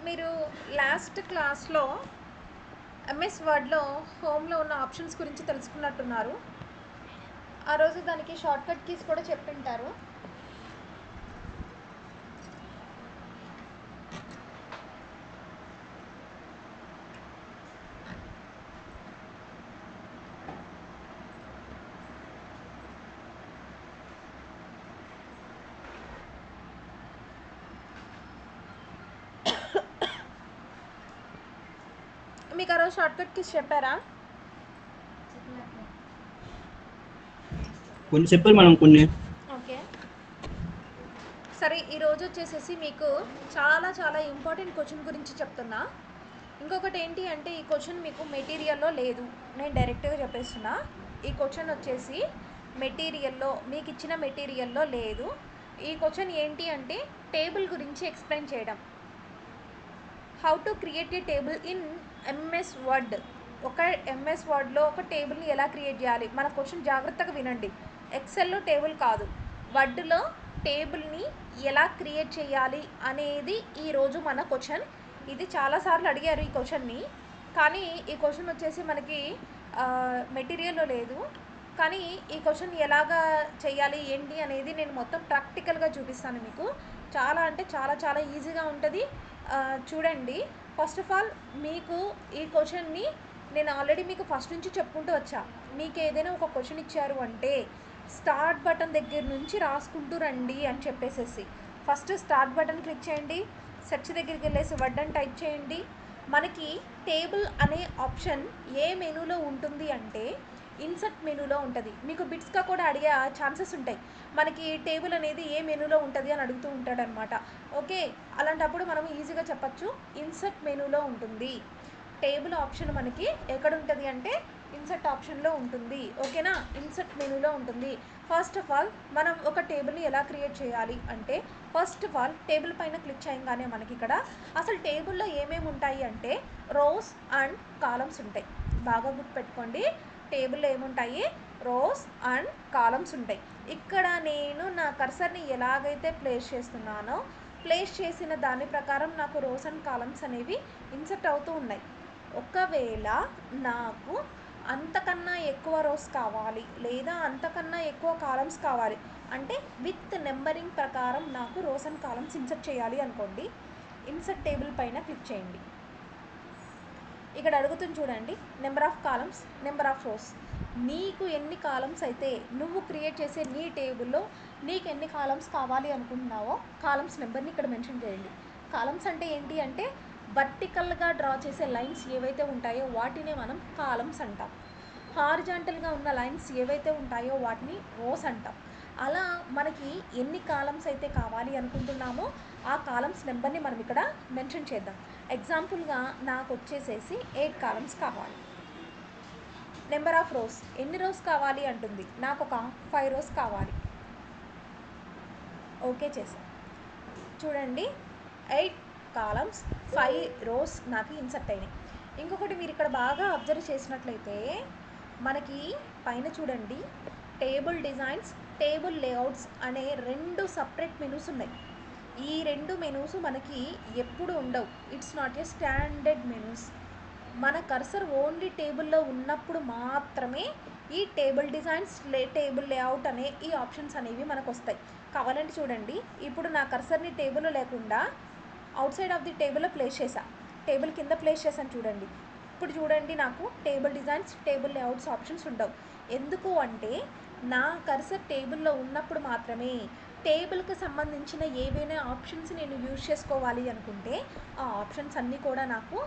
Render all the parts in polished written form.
మీరు లాస్ట్ క్లాస్లో ఎంఎస్ వర్డ్లో హోమ్లో ఉన్న ఆప్షన్స్ గురించి తెలుసుకున్నట్టున్నారు. ఆ రోజు దానికి షార్ట్కట్ కీస్ కూడా చెప్పింటారు. మీకు ఆ రోజు షార్ట్కట్ కీస్ చెప్పారా? కొన్ని చెప్పారు మేడం కొన్ని. ఓకే, సరే ఈరోజు వచ్చేసేసి మీకు చాలా చాలా ఇంపార్టెంట్ క్వశ్చన్ గురించి చెప్తున్నా. ఇంకొకటి ఏంటి అంటే ఈ క్వశ్చన్ మీకు మెటీరియల్లో లేదు, నేను డైరెక్ట్గా చెప్పేస్తున్నా. ఈ క్వశ్చన్ వచ్చేసి మెటీరియల్లో మీకు ఇచ్చిన మెటీరియల్లో లేదు. ఈ క్వశ్చన్ ఏంటి అంటే టేబుల్ గురించి ఎక్స్ప్లెయిన్ చేయడం. How to create a table in MS word. ఒక ఎంఎస్ వర్డ్లో ఒక టేబుల్ని ఎలా క్రియేట్ చేయాలి. మన క్వశ్చన్ జాగ్రత్తగా వినండి. ఎక్సెల్లో టేబుల్ కాదు, వర్డ్లో టేబుల్ని ఎలా క్రియేట్ చేయాలి అనేది ఈరోజు మన క్వశ్చన్. ఇది చాలాసార్లు అడిగారు ఈ క్వశ్చన్ని, కానీ ఈ క్వశ్చన్ వచ్చేసి మనకి మెటీరియల్లో లేదు. కానీ ఈ క్వశ్చన్ ఎలాగా చేయాలి ఏంటి అనేది నేను మొత్తం ప్రాక్టికల్గా చూపిస్తాను మీకు. చాలా అంటే చాలా చాలా ఈజీగా ఉంటుంది. చూడండి, ఫస్ట్ ఆఫ్ ఆల్ మీకు ఈ క్వశ్చన్ని నేను ఆల్రెడీ మీకు ఫస్ట్ నుంచి చెప్పుకుంటూ వచ్చా. మీకు ఏదైనా ఒక క్వశ్చన్ ఇచ్చారు అంటే స్టార్ట్ బటన్ దగ్గర నుంచి రాసుకుంటూ రండి అని చెప్పేసేసి ఫస్ట్ స్టార్ట్ బటన్ క్లిక్ చేయండి. సెర్చ్ దగ్గరికి వెళ్ళేసి వర్డ్ అని టైప్ చేయండి. మనకి టేబుల్ అనే ఆప్షన్ ఏ మెనూలో ఉంటుంది అంటే ఇన్సర్ట్ మెనూలో ఉంటుంది. మీకు బిట్స్గా కూడా అడిగే ఛాన్సెస్ ఉంటాయి. మనకి టేబుల్ అనేది ఏ మెనూలో ఉంటుంది అని అడుగుతూ ఉంటాడనమాట. ఓకే, అలాంటప్పుడు మనం ఈజీగా చెప్పచ్చు ఇన్సర్ట్ మెనూలో ఉంటుంది. టేబుల్ ఆప్షన్ మనకి ఎక్కడ ఉంటుంది అంటే ఇన్సర్ట్ ఆప్షన్లో ఉంటుంది. ఓకేనా, ఇన్సర్ట్ మెనూలో ఉంటుంది. ఫస్ట్ ఆఫ్ ఆల్ మనం ఒక టేబుల్ని ఎలా క్రియేట్ చేయాలి అంటే ఫస్ట్ ఆఫ్ ఆల్ టేబుల్ పైన క్లిక్ చేయగానే మనకి ఇక్కడ అసలు టేబుల్లో ఏమేమి ఉంటాయి అంటే రోస్ అండ్ కాలమ్స్ ఉంటాయి. బాగా గుర్తుపెట్టుకోండి, టేబుల్లో ఏముంటాయి, రోస్ అండ్ కాలమ్స్ ఉంటాయి. ఇక్కడ నేను నా కర్సర్ని ఎలాగైతే ప్లేస్ చేస్తున్నానో ప్లేస్ చేసిన దాని ప్రకారం నాకు రోస్ అండ్ కాలమ్స్ అనేవి ఇన్సర్ట్ అవుతూ ఉన్నాయి. ఒకవేళ నాకు అంతకన్నా ఎక్కువ రోస్ కావాలి లేదా అంతకన్నా ఎక్కువ కాలమ్స్ కావాలి అంటే విత్ నెంబరింగ్ ప్రకారం నాకు రోస్ అండ్ కాలమ్స్ ఇన్సర్ట్ చేయాలి అనుకోండి, ఇన్సర్ట్ టేబుల్ పైన క్లిక్ చేయండి. ఇక్కడ అడుగుతుంది చూడండి, number of columns, number of rose. నీకు ఎన్ని కాలమ్స్ అయితే నువ్వు క్రియేట్ చేసే నీ టేబుల్లో నీకు ఎన్ని కాలమ్స్ కావాలి అనుకుంటున్నావో కాలమ్స్ నెంబర్ని ఇక్కడ మెన్షన్ చేయండి. కాలమ్స్ అంటే ఏంటి అంటే వర్టికల్గా డ్రా చేసే లైన్స్ ఏవైతే ఉంటాయో వాటినే మనం కాలమ్స్ అంటాం. హారిజాంటల్గా ఉన్న లైన్స్ ఏవైతే ఉంటాయో వాటిని రోస్ అంటాం. అలా మనకి ఎన్ని కాలమ్స్ అయితే కావాలి అనుకుంటున్నామో ఆ కాలమ్స్ నెంబర్ని మనం ఇక్కడ మెన్షన్ చేద్దాం. ఎగ్జాంపుల్గా నాకు వచ్చేసేసి 8 కాలమ్స్ కావాలి. నెంబర్ ఆఫ్ రోస్, ఎన్ని రోస్ కావాలి అంటుంది, నాకు ఒక 5 రోస్ కావాలి. ఓకే చేసాం. చూడండి, 8 కాలమ్స్ 5 రోస్ నాకు ఇన్సర్ట్ అయినాయి. ఇంకొకటి మీరు ఇక్కడ బాగా అబ్జర్వ్ చేసినట్లయితే మనకి పైన చూడండి టేబుల్ డిజైన్స్, టేబుల్ లేఅవుట్స్ అనే 2 సపరేట్ మెనూస్ ఉన్నాయి. ఈ 2 మెనూస్ మనకి ఎప్పుడు ఉండవు. It's not a standard menus. మన కర్సర్ ఓన్లీ టేబుల్లో ఉన్నప్పుడు మాత్రమే ఈ టేబుల్ డిజైన్స్, టేబుల్ లేఅవుట్ అనే ఈ ఆప్షన్స్ అనేవి మనకు వస్తాయి. కావాలంటే చూడండి, ఇప్పుడు నా కర్సర్ని టేబుల్లో లేకుండా అవుట్ సైడ్ ఆఫ్ ది టేబుల్లో ప్లేస్ చేశా, టేబుల్ కింద ప్లేస్ చేశాను చూడండి. ఇప్పుడు చూడండి, నాకు table designs, table layouts options ఉండవు. ఎందుకు అంటే నా కర్సర్ టేబుల్లో ఉన్నప్పుడు మాత్రమే టేబుల్కి సంబంధించిన ఏవైనా ఆప్షన్స్ నేను యూజ్ చేసుకోవాలి అనుకుంటే ఆ ఆప్షన్స్ అన్నీ కూడా నాకు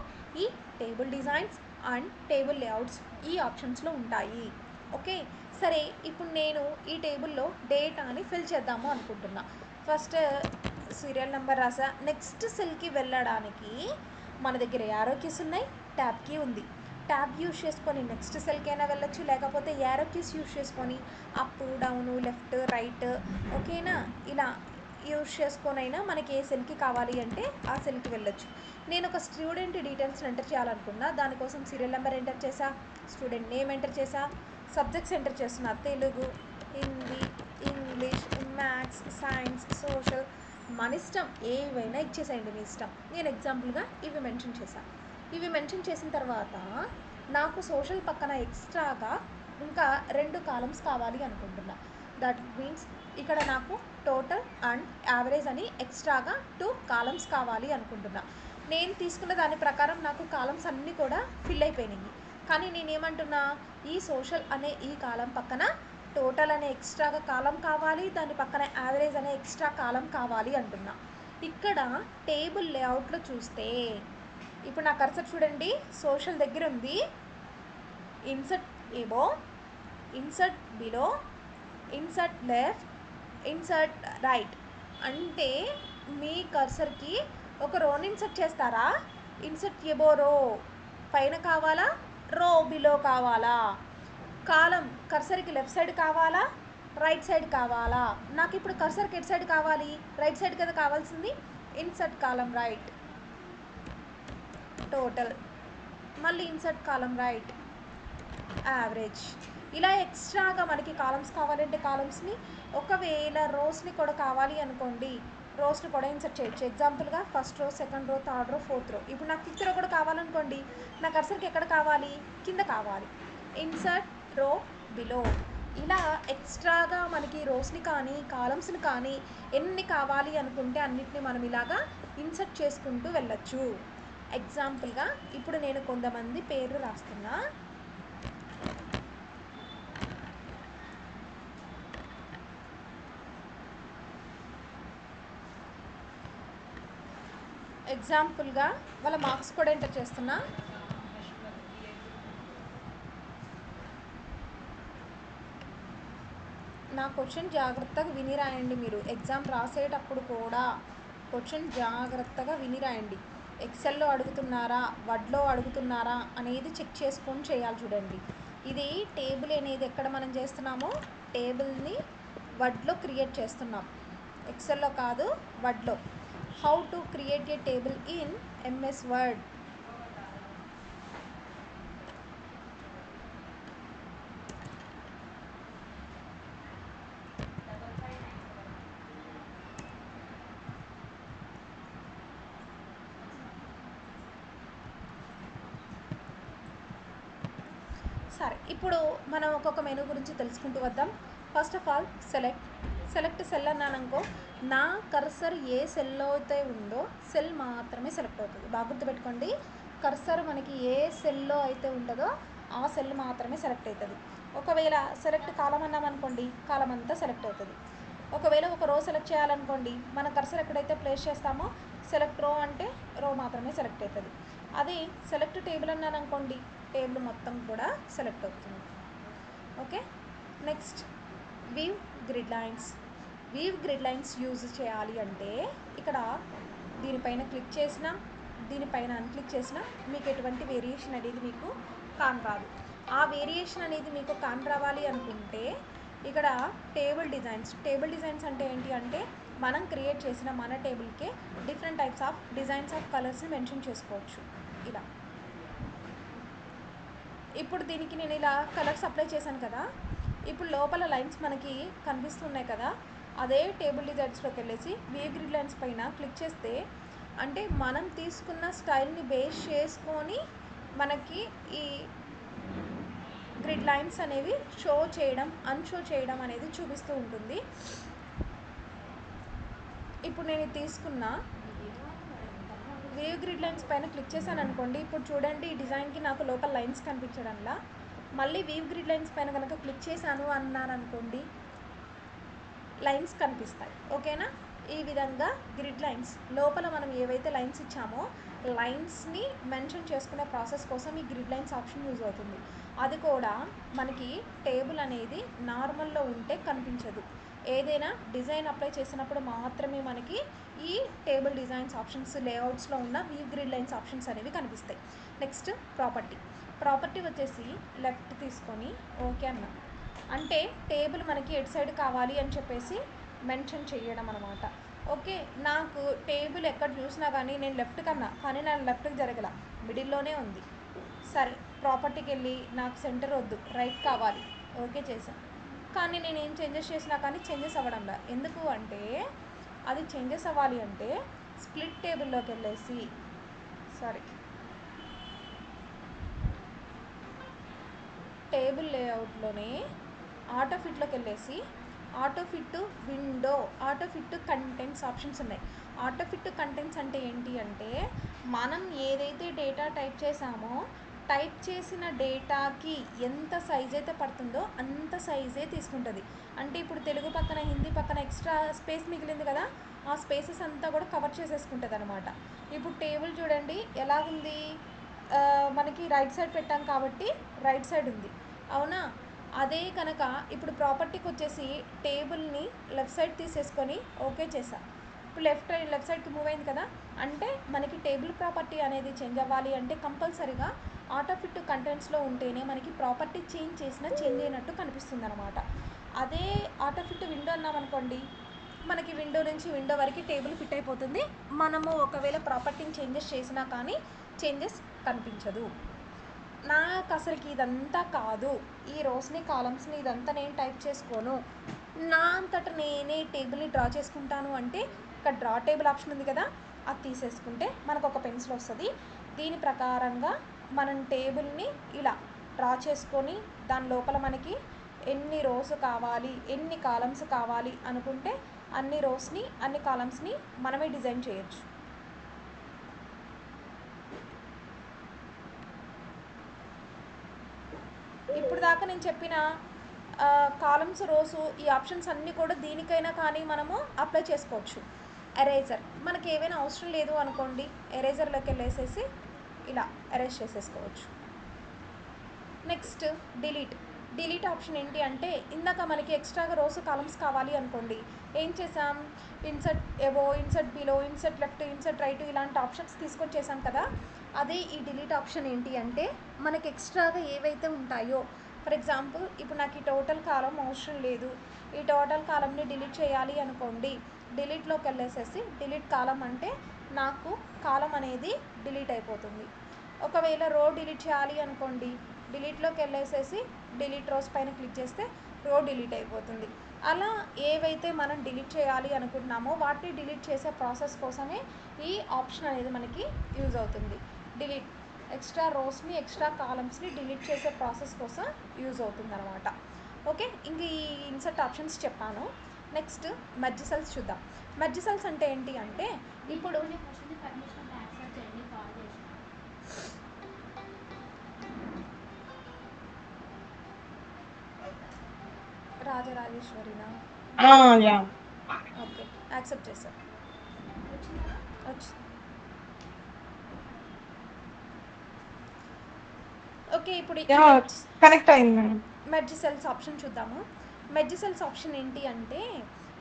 ఈ table designs and table layouts ఈ ఆప్షన్స్లో ఉంటాయి. ఓకే, సరే ఇప్పుడు నేను ఈ టేబుల్లో డేటాని ఫిల్ చేద్దాము అనుకుంటున్నా. ఫస్ట్ సీరియల్ నెంబర్ రాసా. నెక్స్ట్ సెల్కి వెళ్ళడానికి మన దగ్గర యారో కీస్ ఉన్నాయి, ట్యాబ్ కీ ఉంది. ట్యాబ్ యూజ్ చేసుకొని నెక్స్ట్ సెల్కైనా వెళ్ళొచ్చు, లేకపోతే యారో కీస్ యూజ్ చేసుకొని అప్, డౌన్, లెఫ్ట్, రైట్, ఓకేనా, ఇలా యూజ్ చేసుకొనైనా మనకి ఏ సెల్కి కావాలి అంటే ఆ సెల్కి వెళ్ళొచ్చు. నేను ఒక స్టూడెంట్ డీటెయిల్స్ని ఎంటర్ చేయాలనుకున్నా, దానికోసం సీరియల్ నెంబర్ ఎంటర్ చేసా, స్టూడెంట్ నేమ్ ఎంటర్ చేసా, సబ్జెక్ట్స్ ఎంటర్ చేస్తున్నా, Telugu, Hindi, English, maths, science, social, మన ఇష్టం, ఏవైనా ఇచ్చేసేయండి మీ ఇష్టం. నేను ఎగ్జాంపుల్గా ఇవి మెన్షన్ చేశాను. ఇవి మెన్షన్ చేసిన తర్వాత నాకు సోషల్ పక్కన ఎక్స్ట్రాగా ఇంకా 2 కాలమ్స్ కావాలి అనుకుంటున్నా. దట్ మీన్స్ ఇక్కడ నాకు టోటల్ అండ్ యావరేజ్ అని ఎక్స్ట్రాగా 2 కాలమ్స్ కావాలి అనుకుంటున్నా. నేను తీసుకున్న దాని ప్రకారం నాకు కాలమ్స్ అన్నీ కూడా ఫిల్ అయిపోయినాయి. కానీ నేనేమంటున్నా, ఈ సోషల్ అనే ఈ కాలం పక్కన టోటల్ అనే ఎక్స్ట్రాగా కాలం కావాలి, దాని పక్కన యావరేజ్ అనే ఎక్స్ట్రా కాలం కావాలి అంటున్నా. ఇక్కడ టేబుల్ లేఅవుట్లో చూస్తే ఇప్పుడు నా కర్సర్ చూడండి, సోషల్ దగ్గర ఉంది. Insert above, insert below, insert left, insert right. అంటే మీ కర్సర్కి ఒక రోని ఇన్సర్ట్ చేస్తారా? ఇన్సర్ట్ ఎబో రో పైన కావాలా, రో బిలో కావాలా? కాలం కర్సర్కి లెఫ్ట్ సైడ్ కావాలా, రైట్ సైడ్ కావాలా? నాకు ఇప్పుడు కర్సర్కి ఎట్ సైడ్ కావాలి, రైట్ సైడ్ కదా కావాల్సింది. ఇన్సర్ట్ కాలం రైట్, టోటల్, మళ్ళీ ఇన్సర్ట్ కాలం రైట్, యావరేజ్. ఇలా ఎక్స్ట్రాగా మనకి కాలమ్స్ కావాలంటే కాలమ్స్ని, ఒకవేళ రోస్ని కూడా కావాలి అనుకోండి, రోస్ని కూడా ఇన్సర్ట్ చేయొచ్చు. ఎగ్జాంపుల్గా first row, second row, third row, fourth రో. ఇప్పుడు నాకు ఫిఫ్త్ రో కూడా కావాలనుకోండి, నా కర్సర్కి ఎక్కడ కావాలి, కింద కావాలి. ఇన్సర్ట్ రో బిలో. ఇలా ఎక్స్ట్రాగా మనకి రోస్ని కానీ కాలమ్స్ని కానీ ఎన్ని కావాలి అనుకుంటే అన్నిటిని మనం ఇలాగా ఇన్సర్ట్ చేసుకుంటూ వెళ్ళచ్చు. ఎగ్జాంపుల్గా ఇప్పుడు నేను కొంతమంది పేర్లు రాస్తున్నా. ఎగ్జాంపుల్గా వాళ్ళ మార్క్స్ కూడా ఎంటర్ చేస్తున్నా. నా క్వశ్చన్ జాగ్రత్తగా విని రాయండి. మీరు ఎగ్జామ్ రాసేటప్పుడు కూడా క్వశ్చన్ జాగ్రత్తగా విని రాయండి. ఎక్సెల్లో అడుగుతున్నారా, వర్డ్లో అడుగుతున్నారా అనేది చెక్ చేసుకొని చేయాలి. చూడండి, ఇది టేబుల్ అనేది ఎక్కడ మనం చేస్తున్నామో, టేబుల్ని వర్డ్లో క్రియేట్ చేస్తున్నాం, ఎక్సెల్లో కాదు, వర్డ్లో. How to create a table in MS Word. సరే, ఇప్పుడు మనం ఒక్కొక్క మెనూ గురించి తెలుసుకుంటూ వద్దాం. First of all select cell అన్నాను అనుకో, నా కర్సర్ ఏ సెల్లో అయితే ఉందో సెల్ మాత్రమే సెలెక్ట్ అవుతుంది. బాగా గుర్తుపెట్టుకోండి, కర్సర్ మనకి ఏ సెల్లో అయితే ఉంటుందో ఆ సెల్ మాత్రమే సెలెక్ట్ అవుతుంది. ఒకవేళ సెలెక్ట్ కాలం అన్నామనుకోండి, కాలం అంతా సెలెక్ట్ అవుతుంది. ఒకవేళ ఒక రో సెలెక్ట్ చేయాలనుకోండి, మన కర్సర్ ఎక్కడైతే ప్లేస్ చేస్తామో సెలెక్ట్ రో అంటే రో మాత్రమే సెలెక్ట్ అవుతుంది. అది సెలెక్ట్ టేబుల్ అన్నాను అనుకోండి, టేబుల్ మొత్తం కూడా సెలెక్ట్ అవుతుంది. Okay, next view grid lines. View grid lines use చేయాలి అంటే ఇక్కడ దీనిపైన క్లిక్ చేసినా, దీనిపైన అన్క్లిక్ చేసినా మీకు ఎటువంటి వేరియేషన్ అనేది మీకు కానరాదు. ఆ వేరియేషన్ అనేది మీకు కానరావాలి అనుకుంటే ఇక్కడ టేబుల్ డిజైన్స్ అంటే ఏంటి అంటే, మనం క్రియేట్ చేసిన మన టేబుల్కే different types of designs of కలర్స్ని మెన్షన్ చేసుకోవచ్చు. ఇలా ఇప్పుడు దీనికి నేను ఇలా కలర్స్ అప్లై చేశాను కదా, ఇప్పుడు లోపల లైన్స్ మనకి కనిపిస్తున్నాయి కదా, అదే టేబుల్ డిజైన్స్లోకి వెళ్ళేసి వీవ్ గ్రిడ్ లైన్స్ పైన క్లిక్ చేస్తే, అంటే మనం తీసుకున్న స్టైల్ని బేస్ చేసుకొని మనకి ఈ గ్రిడ్ లైన్స్ అనేవి షో చేయడం, అన్షో చేయడం అనేది చూపిస్తూ ఉంటుంది. ఇప్పుడు నేను తీసుకున్న వేవ్ గ్రిడ్ లైన్స్ పైన క్లిక్ చేశాను అనుకోండి, ఇప్పుడు చూడండి ఈ డిజైన్కి నాకు లోపల లైన్స్ కనిపించడంలా. మళ్ళీ వేవ్ గ్రిడ్ లైన్స్ పైన కనుక క్లిక్ చేశాను అన్నాను అనుకోండి, లైన్స్ కనిపిస్తాయి. ఓకేనా, ఈ విధంగా గ్రిడ్ లైన్స్ లోపల మనం ఏవైతే లైన్స్ ఇచ్చామో లైన్స్ని మెన్షన్ చేసుకునే ప్రాసెస్ కోసం ఈ గ్రిడ్ లైన్స్ ఆప్షన్ యూజ్ అవుతుంది. అది కూడా మనకి టేబుల్ అనేది నార్మల్లో ఉంటే కనిపించదు. ఏదైనా డిజైన్ అప్లై చేసినప్పుడు మాత్రమే మనకి ఈ టేబుల్ డిజైన్స్ ఆప్షన్స్ లేఅవుట్స్లో ఉన్న వ్యూ గ్రిడ్ లైన్స్ ఆప్షన్స్ అనేవి కనిపిస్తాయి. నెక్స్ట్ ప్రాపర్టీ వచ్చేసి లెఫ్ట్ తీసుకొని ఓకే అన్న, అంటే టేబుల్ మనకి ఎటు సైడ్ కావాలి అని చెప్పేసి మెన్షన్ చేయడం అనమాట. ఓకే, నాకు టేబుల్ ఎక్కడ చూసినా కానీ నేను లెఫ్ట్ కన్నా, కానీ నా లెఫ్ట్కి జరగల, మిడిల్లోనే ఉంది. సరే, ప్రాపర్టీకి వెళ్ళి నాకు సెంటర్ వద్దు, రైట్ కావాలి, ఓకే చేశాను. కానీ నేను ఏం చేంజెస్ చేసినా కానీ చేంజెస్ అవ్వడంలా. ఎందుకు అంటే అది చేంజెస్ అవ్వాలి అంటే స్ప్లిట్ టేబుల్లోకి వెళ్ళేసి టేబుల్ లేఅవుట్లోనే ఆటో ఫిట్లోకి వెళ్ళేసి auto fit window, auto fit contents options ఉన్నాయి. ఆటో ఫిట్ కంటెంట్స్ అంటే ఏంటి అంటే మనం ఏదైతే డేటా టైప్ చేసామో టైప్ చేసిన డేటాకి ఎంత సైజ్ అయితే పడుతుందో అంత సైజే తీసుకుంటుంది. అంటే ఇప్పుడు తెలుగు పక్కన హిందీ పక్కన ఎక్స్ట్రా స్పేస్ మిగిలింది కదా, ఆ స్పేసెస్ అంతా కూడా కవర్ చేసేసుకుంటుంది అనమాట. ఇప్పుడు టేబుల్ చూడండి ఎలా ఉంది, మనకి రైట్ సైడ్ పెట్టాం కాబట్టి రైట్ సైడ్ ఉంది, అవునా? అదే కనుక ఇప్పుడు ప్రాపర్టీకి వచ్చేసి టేబుల్ని లెఫ్ట్ సైడ్ తీసేసుకొని ఓకే చేసా. ఇప్పుడు లెఫ్ట్ సైడ్కి మూవ్ అయింది కదా, అంటే మనకి టేబుల్ ప్రాపర్టీ అనేది చేంజ్ అవ్వాలి అంటే కంపల్సరీగా ఆటో ఫిట్ కంటెంట్స్లో ఉంటేనే మనకి ప్రాపర్టీ చేంజ్ అయినట్టు కనిపిస్తుంది అనమాట. అదే ఆటో ఫిట్ విండో అన్నామనుకోండి, మనకి విండో నుంచి విండో వరకు టేబుల్ ఫిట్ అయిపోతుంది. మనము ఒకవేళ ప్రాపర్టీని చేంజెస్ చేసినా కానీ చేంజెస్ కనిపించదు. నాకు అసలుకి ఇదంతా కాదు, ఈ రోస్ని కాలమ్స్ని ఇదంతా నేను టైప్ చేసుకోను, నా అంతటా నేనే టేబుల్ని డ్రా చేసుకుంటాను అంటే ఇక్కడ డ్రా టేబుల్ ఆప్షన్ ఉంది కదా, అది తీసేసుకుంటే మనకు ఒక పెన్సిల్ వస్తుంది. దీని ప్రకారంగా మనం టేబుల్ని ఇలా డ్రా చేసుకొని దాని లోపల మనకి ఎన్ని రోస్ కావాలి, ఎన్ని కాలమ్స్ కావాలి అనుకుంటే అన్ని రోస్ని అన్ని కాలమ్స్ని మనమే డిజైన్ చేయొచ్చు. ఇప్పుడు దాకా నేను చెప్పిన కాలమ్స్ రోసు ఈ ఆప్షన్స్ అన్నీ కూడా దీనికైనా కానీ మనము అప్లై చేసుకోవచ్చు. ఎరేజర్ మనకి ఏవైనా అవసరం లేదు అనుకోండి, ఎరేజర్లోకి వెళ్ళేసేసి ఇలా ఎరేజ్ చేసేసుకోవచ్చు. నెక్స్ట్ డిలీట్ ఆప్షన్ ఏంటి అంటే ఇందాక మనకి ఎక్స్ట్రాగా రోస్ కాలమ్స్ కావాలి అనుకోండి, ఏం చేసాం, insert above, insert below, insert left, insert right ఇలాంటి ఆప్షన్స్ తీసుకొని చేసాం కదా. అదే ఈ డిలీట్ ఆప్షన్ ఏంటి అంటే మనకి ఎక్స్ట్రాగా ఏవైతే ఉంటాయో, ఫర్ ఎగ్జాంపుల్ ఇప్పుడు నాకు ఈ టోటల్ కాలం అవసరం లేదు, ఈ టోటల్ కాలంని డిలీట్ చేయాలి అనుకోండి, డిలీట్లోకి వెళ్ళేసేసి డిలీట్ కాలం అంటే నాకు కాలం అనేది డిలీట్ అయిపోతుంది. ఒకవేళ రో డిలీట్ చేయాలి అనుకోండి, డిలీట్లోకి వెళ్ళేసేసి డిలీట్ రోస్ పైన క్లిక్ చేస్తే రో డిలీట్ అయిపోతుంది. అలా ఏవైతే మనం డిలీట్ చేయాలి అనుకుంటున్నామో వాటిని డిలీట్ చేసే ప్రాసెస్ కోసమే ఈ ఆప్షన్ అనేది మనకి యూజ్ అవుతుంది. డిలీట్ ఎక్స్ట్రా రోస్ని ఎక్స్ట్రా కాలమ్స్ని డిలీట్ చేసే ప్రాసెస్ కోసం యూజ్ అవుతుంది అనమాట. ఓకే, ఇంక ఈ ఇన్సర్ట్ ఆప్షన్స్ చెప్పాను. నెక్స్ట్ మెర్జ్ సెల్స్ చూద్దాం. మెర్జ్ సెల్స్ అంటే ఏంటి అంటే ఇప్పుడు రాజరాజేశ్వరినా? ఓకే, యాక్సెప్ట్ చేశాను. వచ్చింది. ఓకే, ఇప్పుడు కనెక్ట్ అయింది మేడం. మెర్జ్ సెల్స్ ఆప్షన్ చూద్దాము. మెర్జ్ సెల్స్ ఆప్షన్ ఏంటి అంటే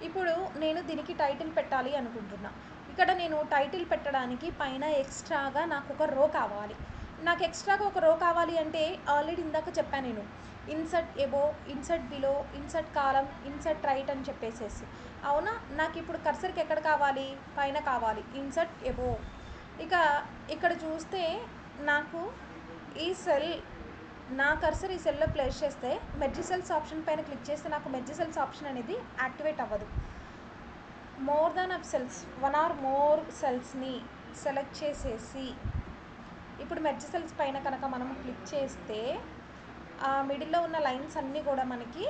ఇప్పుడు నేను దీనికి టైటిల్ పెట్టాలి అనుకుంటున్నా. ఇక్కడ నేను టైటిల్ పెట్టడానికి పైన ఎక్స్ట్రాగా నాకు ఒక రో కావాలి. నాకు ఎక్స్ట్రాగా ఒక రో కావాలి అంటే ఆల్రెడీ ఇందాక చెప్పాను నేను, insert above, insert below, insert column, insert right అని చెప్పేసేసి, అవునా? నాకు ఇప్పుడు కర్సర్కి ఎక్కడ కావాలి, పైన కావాలి, ఇన్సర్ట్ ఎబో. ఇక ఇక్కడ చూస్తే నాకు ఈ సెల్, నా కర్సర్ ఈ సెల్లో ప్లేస్ చేస్తే మెర్జ్ సెల్స్ ఆప్షన్ పైన క్లిక్ చేస్తే నాకు మెర్జ్ సెల్స్ ఆప్షన్ అనేది యాక్టివేట్ అవ్వదు. More than of cells, one or more సెల్స్ని సెలెక్ట్ చేసేసి ఇప్పుడు మెర్జ్ సెల్స్ పైన కనుక మనం క్లిక్ చేస్తే ఆ మిడిల్లో ఉన్న లైన్స్ అన్నీ కూడా మనకి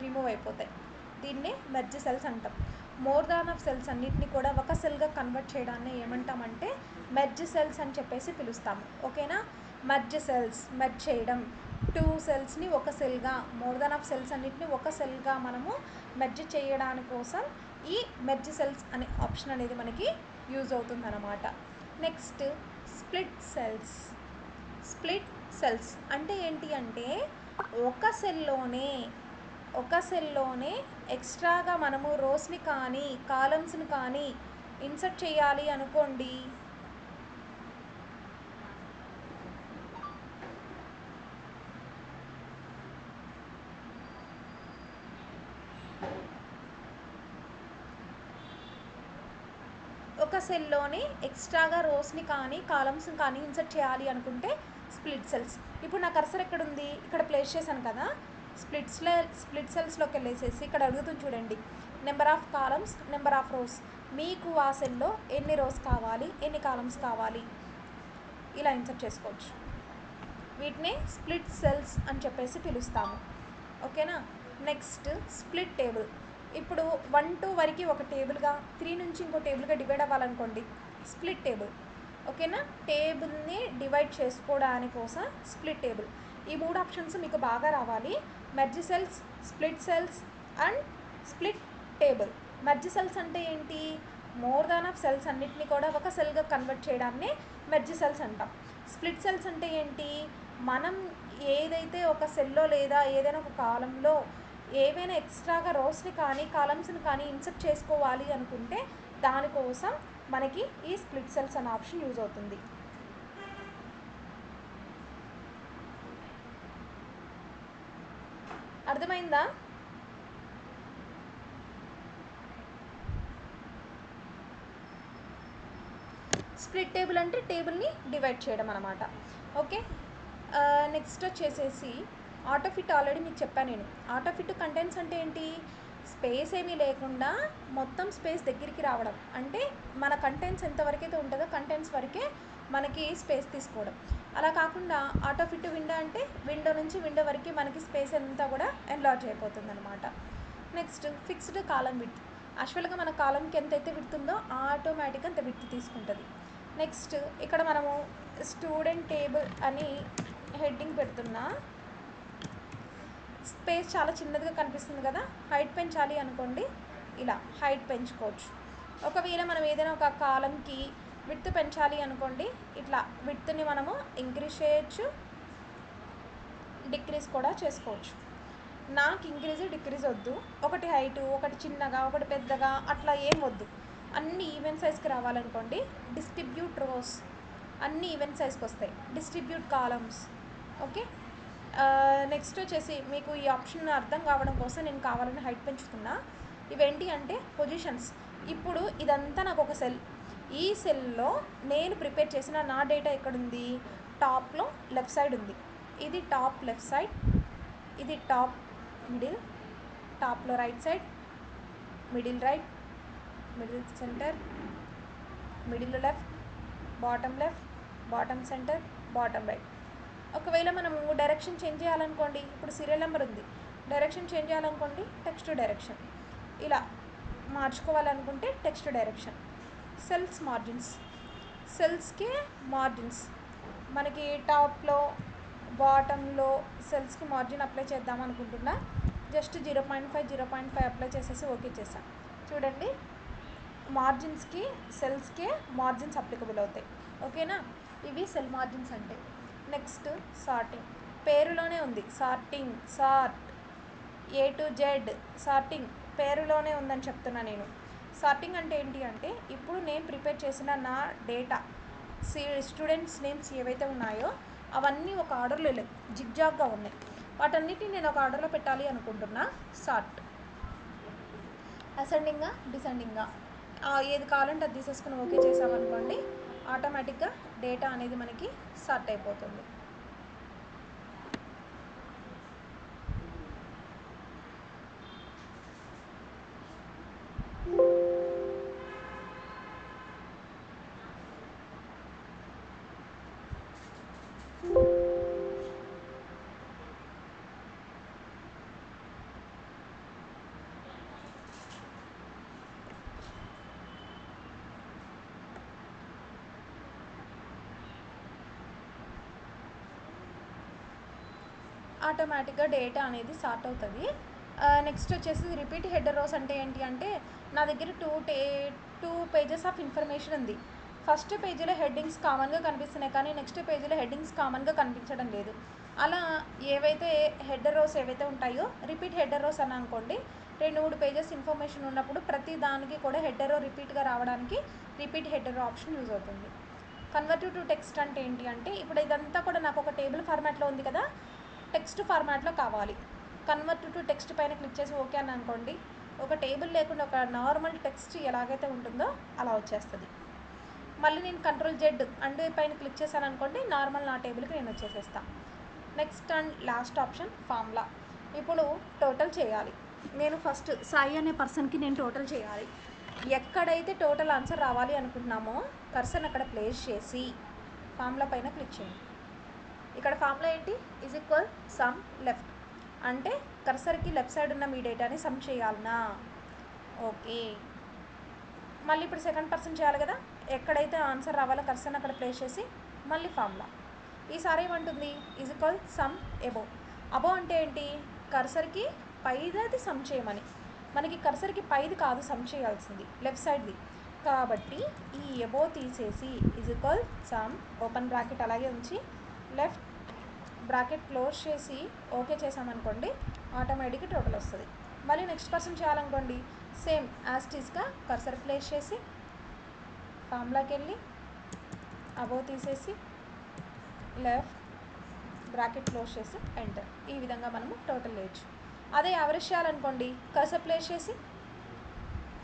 రిమూవ్ అయిపోతాయి. దీన్నే మెర్జ్ సెల్స్ అంటాం. మోర్ దాన్ ఆఫ్ సెల్స్ అన్నిటిని కూడా ఒక సెల్గా కన్వర్ట్ చేయడాన్ని ఏమంటామంటే మెర్జ్ సెల్స్ అని చెప్పేసి పిలుస్తాము. ఓకేనా? మెర్జ్ సెల్స్, మెర్జ్ చేయడం, 2 సెల్స్ని ఒక సెల్గా, మోర్ దాన్ ఆఫ్ సెల్స్ అన్నిటిని ఒక సెల్గా మనము మెర్జ్ చేయడానికి కోసం ఈ మెర్జ్ సెల్స్ అనే ఆప్షన్ అనేది మనకి యూజ్ అవుతుంది అన్నమాట. నెక్స్ట్ స్ప్లిట్ సెల్స్ అంటే ఏంటి అంటే ఒక సెల్లోనే ఎక్స్ట్రాగా మనము రోస్ని కానీ కాలమ్స్ని కానీ ఇన్సర్ట్ చేయాలి అనుకోండి, ఒక సెల్లోనే ఎక్స్ట్రాగా రోస్ని కానీ కాలమ్స్ని కానీ ఇన్సర్ట్ చేయాలి అనుకుంటే స్ప్లిట్ సెల్స్. ఇప్పుడు నా కర్సర్ ఎక్కడ ఉంది, ఇక్కడ ప్లేస్ చేశాను కదా, స్ప్లిట్ సెల్స్లోకి వెళ్ళేసేసి ఇక్కడ అడుగుతుంది చూడండి, number of columns, number of rose. మీకు ఆ సెల్లో ఎన్ని రోస్ కావాలి, ఎన్ని కాలమ్స్ కావాలి, ఇలా ఇన్సర్ట్ చేసుకోవచ్చు. వీటిని స్ప్లిట్ సెల్స్ అని చెప్పేసి పిలుస్తాము. ఓకేనా. Next split table. ఇప్పుడు 1 to వరకు ఒక టేబుల్గా, 3 నుంచి ఇంకో టేబుల్గా డివైడ్ అవ్వాలనుకోండి, స్ప్లిట్ టేబుల్. ఓకేనా. టేబుల్ని డివైడ్ చేసుకోవడానికి కోసం స్ప్లిట్ టేబుల్. ఈ 3 ఆప్షన్స్ మీకు బాగా రావాలి. Merge cells, split cells and split table. Merge cells అంటే ఏంటి? మోర్ దాన్ ఆఫ్ సెల్స్ అన్నిటిని కూడా ఒక సెల్గా కన్వర్ట్ చేయడాన్ని మెర్జ్ సెల్స్ అంటాం. స్ప్లిట్ సెల్స్ అంటే ఏంటి? మనం ఏదైతే ఒక సెల్లో లేదా ఏదైనా ఒక కాలంలో ఏవైనా ఎక్స్ట్రాగా రోస్ని కానీ కాలమ్స్ని కానీ ఇన్సర్ట్ చేసుకోవాలి అనుకుంటే దానికోసం మనకి ఈ స్ప్లిట్ సెల్స్ అనే ఆప్షన్ యూజ్ అవుతుంది. అర్థమైందా? స్ప్లిట్ టేబుల్ అంటే టేబుల్ని డివైడ్ చేయడం అనమాట. ఓకే. నెక్స్ట్ వచ్చేసేసి ఆటోఫిట్. ఆల్రెడీ మీకు చెప్పాను నేను. ఆటోఫిట్ కంటెంట్స్ అంటే ఏంటి? స్పేస్ ఏమీ లేకుండా మొత్తం స్పేస్ దగ్గరికి రావడం. అంటే మన కంటెంట్స్ ఎంతవరకైతే ఉంటుందో కంటెంట్స్ వరకే మనకి స్పేస్ తీసుకోవడం. అలా కాకుండా ఆటోఫిట్ విండో అంటే విండో నుంచి విండో వరకు మనకి స్పేస్ అంతా కూడా ఎన్లార్జ్ అయిపోతుంది అనమాట. నెక్స్ట్ ఫిక్స్డ్ కాలం విడ్త్. యాక్చువల్గా మన కాలంకి ఎంతైతే విడ్త్ ఉందో ఆటోమేటిక్గా అంత విడ్త్ తీసుకుంటుంది. నెక్స్ట్ ఇక్కడ మనము స్టూడెంట్ టేబుల్ అని హెడ్డింగ్ పెడుతున్నా. స్పేస్ చాలా చిన్నదిగా కనిపిస్తుంది కదా, హైట్ పెంచాలి అనుకోండి, ఇలా హైట్ పెంచుకోవచ్చు. ఒకవేళ మనం ఏదైనా ఒక కాలంకి విడ్త్ పెంచాలి అనుకోండి, ఇట్లా విడ్త్ని మనము ఇంక్రీజ్ చేయొచ్చు, డిక్రీజ్ కూడా చేసుకోవచ్చు. నాకు ఇంక్రీజ్ డిక్రీజ్ వద్దు. ఒకటి హైటు, ఒకటి చిన్నగా, ఒకటి పెద్దగా అట్లా ఏం వద్దు. అన్ని ఈవెన్ సైజ్కి రావాలనుకోండి, డిస్ట్రిబ్యూట్ రోస్ అన్నీ ఈవెన్ సైజ్కి వస్తాయి. Distribute columns. ఓకే. నెక్స్ట్ వచ్చేసి మీకు ఈ ఆప్షన్ అర్థం కావడం కోసం నేను కావాలని హైట్ పెంచుతున్నా. ఇవేంటి అంటే పొజిషన్స్. ఇప్పుడు ఇదంతా నాకు ఒక సెల్. ఈ సెల్లో నేను ప్రిపేర్ చేసిన నా డేటా ఎక్కడుంది? టాప్లో లెఫ్ట్ సైడ్ ఉంది. ఇది టాప్ లెఫ్ట్ సైడ్, ఇది టాప్ మిడిల్, టాప్లో right side, middle right, middle center, middle left, bottom center, bottom right. ఒకవేళ మనము డైరెక్షన్ చేంజ్ చేయాలనుకోండి, ఇప్పుడు సీరియల్ నెంబర్ ఉంది, డైరెక్షన్ చేంజ్ చేయాలనుకోండి టెక్స్ట్ డైరెక్షన్, ఇలా మార్చుకోవాలనుకుంటే టెక్స్ట్ డైరెక్షన్. Cells margins. సెల్స్కి మార్జిన్స్ మనకి టాప్లో బాటంలో సెల్స్కి మార్జిన్ అప్లై చేద్దాం అనుకుంటున్నా. జస్ట్ 0.5 అప్లై చేసేసి ఓకే చేసాను. చూడండి, మార్జిన్స్కి సెల్స్కి మార్జిన్స్ అప్లికబుల్ అవుతాయి. ఓకేనా. ఇవి సెల్ మార్జిన్స్ అంటే. Next sorting. పేరులోనే ఉంది sorting, sort, A to Z sorting పేరులోనే ఉందని చెప్తున్నా నేను. సార్టింగ్ అంటే ఏంటి అంటే, ఇప్పుడు నేను ప్రిపేర్ చేసిన నా డేటా స్టూడెంట్స్ నేమ్స్ ఏవైతే ఉన్నాయో అవన్నీ ఒక ఆర్డర్లో లేవు, జిగ్జాగ్గా ఉన్నాయి. వాటన్నిటిని నేను ఒక ఆర్డర్లో పెట్టాలి అనుకుంటున్నా. సార్ట్. అసెండింగ్గా, డిసెండింగ్గా ఏది కావాలంటే అది తీసేసుకుని ఓకే చేసామనుకోండి, ఆటోమేటిక్గా డేటా అనేది మనకి సార్ట్ అయిపోతుంది. ఆటోమేటిక్గా డేటా అనేది సార్ట్ అవుతుంది. నెక్స్ట్ వచ్చేసి రిపీట్ హెడర్ రోస్ అంటే ఏంటి అంటే, నా దగ్గర టూ పేజెస్ ఆఫ్ ఇన్ఫర్మేషన్ ఉంది. ఫస్ట్ పేజీలో హెడ్డింగ్స్ కామన్గా కనిపిస్తున్నాయి, కానీ నెక్స్ట్ పేజీలో హెడ్డింగ్స్ కామన్గా కనిపించడం లేదు. అలా ఏవైతే హెడర్ రోస్ ఏవైతే ఉంటాయో రిపీట్ హెడర్ రోస్ అని అనుకోండి. 2-3 పేజెస్ ఇన్ఫర్మేషన్ ఉన్నప్పుడు ప్రతి దానికి కూడా హెడర్ రో రిపీట్గా రావడానికి రిపీట్ హెడర్ ఆప్షన్ యూజ్ అవుతుంది. కన్వర్ట్ టు టెక్స్ట్ అంటే ఏంటి అంటే, ఇప్పుడు ఇదంతా కూడా నాకు ఒక టేబుల్ ఫార్మాట్లో ఉంది కదా, టెక్స్ట్ ఫార్మాట్లో కావాలి. కన్వర్ట్ టు టెక్స్ట్ పైన క్లిక్ చేసి ఓకే అని అనుకోండి, ఒక టేబుల్ లేకుండా ఒక నార్మల్ టెక్స్ట్ ఎలాగైతే ఉంటుందో అలా వచ్చేస్తుంది. మళ్ళీ నేను Ctrl+Z అండ్ పైన క్లిక్ చేశాను అనుకోండి, నార్మల్ నా టేబుల్కి నేను వచ్చేసేస్తాను. Next and last option formula. ఇప్పుడు టోటల్ చేయాలి. నేను ఫస్ట్ సాయి అనే పర్సన్కి నేను టోటల్ చేయాలి. ఎక్కడైతే టోటల్ ఆన్సర్ రావాలి అనుకుంటున్నామో కర్సర్ని అక్కడ ప్లేస్ చేసి ఫార్ములా పైన క్లిక్ చేయండి. ఇక్కడ ఫార్ములా ఏంటి? ఈజ్ ఈక్వల్ సమ్ లెఫ్ట్ అంటే కర్సర్కి లెఫ్ట్ సైడ్ ఉన్న మీ డేటాని సమ్ చేయాలనా? ఓకే, మళ్ళీ ఇప్పుడు సెకండ్ పర్సన్ చేయాలి కదా. ఎక్కడైతే ఆన్సర్ రావాలో కర్సర్ని అక్కడ ప్లేస్ చేసి మళ్ళీ ఫార్ములా. ఈసారి ఏమంటుంది? Is equal some above. Above అంటే ఏంటి? కర్సర్కి పైది సమ్ చేయమని. మనకి కర్సర్కి పైది కాదు సమ్ చేయాల్సింది, లెఫ్ట్ సైడ్ది. కాబట్టి ఈ ఎబోవ్ తీసేసి is equal sum open bracket అలాగే ఉంచి లెఫ్ట్ బ్రాకెట్ క్లోజ్ చేసి ఓకే చేసామనుకోండి, ఆటోమేటిక్గా టోటల్ వస్తుంది. మళ్ళీ నెక్స్ట్ పర్సన్ చేయాలనుకోండి, సేమ్ యాజ్ టీస్గా కర్సర్ ప్లేస్ చేసి ఫార్ములాకి వెళ్ళి అబోవ్ తీసేసి లెఫ్ట్ బ్రాకెట్ క్లోజ్ చేసి ఎంటర్. ఈ విధంగా మనము టోటల్ వేయచ్చు. అదే యావరేజ్ చేయాలనుకోండి, కర్సర్ ప్లేస్ చేసి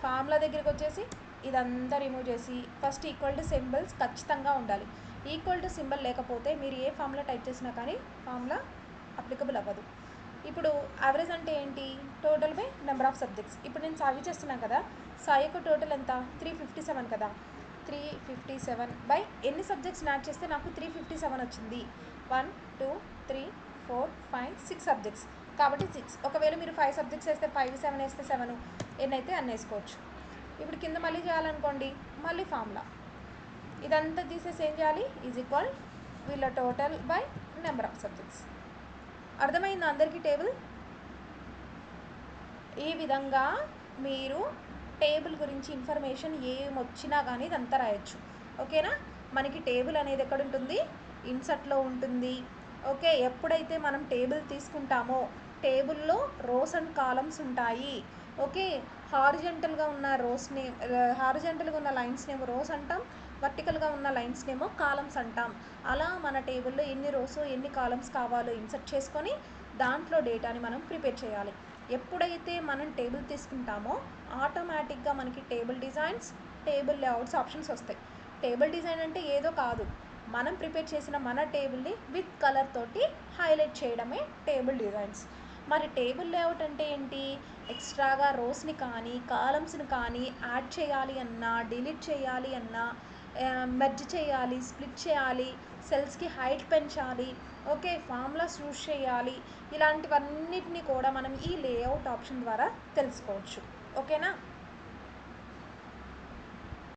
ఫార్ములా దగ్గరికి వచ్చేసి ఇదంతా రిమూవ్ చేసి ఫస్ట్ ఈక్వల్ టు సింబల్స్ ఖచ్చితంగా ఉండాలి. ఈక్వల్ టు సింబల్ లేకపోతే మీరు ఏ ఫార్ములా టైప్ చేసినా కానీ ఫార్ములా అప్లికబుల్ అవ్వదు. ఇప్పుడు యావరేజ్ అంటే ఏంటి? Total by number of subjects. ఇప్పుడు నేను సాల్వ్ చేస్తున్నాను కదా, సాయి యొక్క టోటల్ ఎంత? 357 కదా. 357 బై ఎన్ని సబ్జెక్ట్స్ని యాడ్ చేస్తే నాకు 357 వచ్చింది? 1 2 3 4 5 6 సబ్జెక్ట్స్ కాబట్టి 6. ఒకవేళ మీరు 5 సబ్జెక్ట్స్ వేస్తే 5 7 వేస్తే 7, ఎన్నైతే అన్ని వేసుకోవచ్చు. ఇప్పుడు కింద మళ్ళీ చేయాలనుకోండి, మళ్ళీ ఫార్ములా ఇదంతా తీసేసి ఏం చేయాలి? ఈజ్ ఈక్వల్ వీళ్ళ total by number of subjects. అర్థమైందా అందరికీ టేబుల్? ఈ విధంగా మీరు టేబుల్ గురించి ఇన్ఫర్మేషన్ ఏమొచ్చినా కానీ ఇదంతా రాయొచ్చు. ఓకేనా? మనకి టేబుల్ అనేది ఎక్కడ ఉంటుంది? ఇన్సర్ట్లో ఉంటుంది. ఓకే, ఎప్పుడైతే మనం టేబుల్ తీసుకుంటామో టేబుల్లో రోస్ అండ్ కాలమ్స్ ఉంటాయి. ఓకే, హారిజంటల్గా ఉన్న హారిజంటల్గా ఉన్న లైన్స్నేమో రోస్ అంటాం, వర్టికల్గా ఉన్న లైన్స్నేమో కాలమ్స్ అంటాం. అలా మన టేబుల్లో ఎన్ని రోస్ ఎన్ని కాలమ్స్ కావాలో ఇన్సర్ట్ చేసుకొని దాంట్లో డేటాని మనం ప్రిపేర్ చేయాలి. ఎప్పుడైతే మనం టేబుల్ తీసుకుంటామో ఆటోమేటిక్గా మనకి table designs, table layouts options వస్తాయి. టేబుల్ డిజైన్ అంటే ఏదో కాదు, మనం ప్రిపేర్ చేసిన మన టేబుల్ని విత్ కలర్ తోటి హైలైట్ చేయడమే టేబుల్ డిజైన్స్. మరి టేబుల్ లేఅవుట్ అంటే ఏంటి? ఎక్స్ట్రాగా రోస్ని కానీ కాలమ్స్ని కానీ యాడ్ చేయాలి అన్నా, డిలీట్ చేయాలి అన్నా, మెర్జ్ చేయాలి, స్ప్లిట్ చేయాలి, సెల్స్కి హైట్ పెంచాలి, ఓకే, ఫార్ములాస్ యూజ్ చేయాలి, ఇలాంటివన్నిటిని కూడా మనం ఈ లేఅవుట్ ఆప్షన్ ద్వారా తెలుసుకోవచ్చు. ఓకేనా?